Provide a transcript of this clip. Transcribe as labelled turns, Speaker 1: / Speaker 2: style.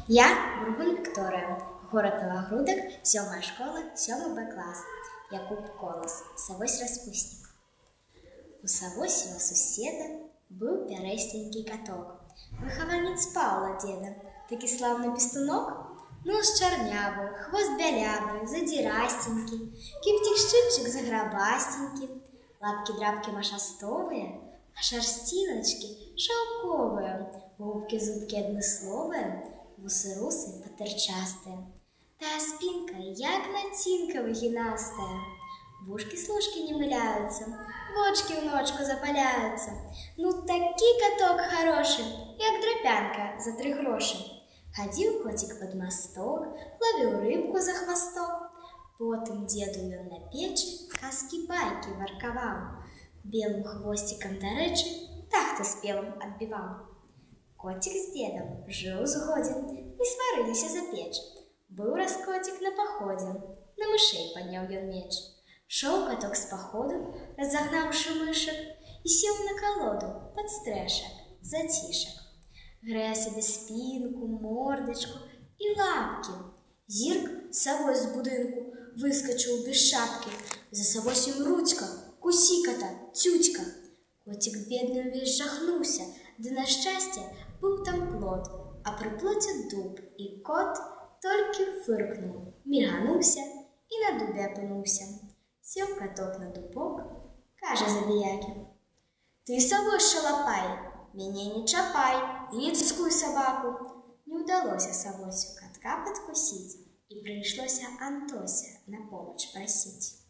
Speaker 1: Я Бургун Вікторія, город Новогрудок, 7 школа, 7 Б клас. Якуб Колос, Савось распустник. У Савосіва сусіда був пярэстенький каток, вихованець Павла деда, такі славний пістунок. Нос чорнявий, хвост бялявий, задирастенький, кіптик-щипчик заграбастенький, лапки-драпки машастовые, а шерстиночки шелковые, губки-зубки однословые, вусы-русы потерчастые. Та спинка, як натинка вагинастая, вушки-слушки не мыляются, вочки в ночку запаляются. Ну таки каток хороший, як драпянка за 3 гроши. Ходил котик под мосток, ловил рыбку за хвосток. Потом деду ён на печи казки-байки ворковал. Белым хвостиком до речи тахты спелым отбивал. Котик с дедом жил сгоден, не сварылись за печь. Был раз котик на походе, на мышей поднял ён меч. Шел каток с походу, разогнавши мышек, и сел на колоду под стрешек, затишек. Грея себе спинку, мордочку и лапки. Зирк совой с будинку выскочил без шапки. За совосем Рудька, куси-кота, тютька. Котик бедный весь жахнулся, да на счастье был там плод, а при плоте дуб, и кот только фыркнул, миганулся и на дубе опынулся. Сел каток на дубок, каже забияки: «Ты, совой шалопай, меня не чапай, людскую собаку!» Не удалось совосю катка подкусить, и пришлось Антося на помощь просить.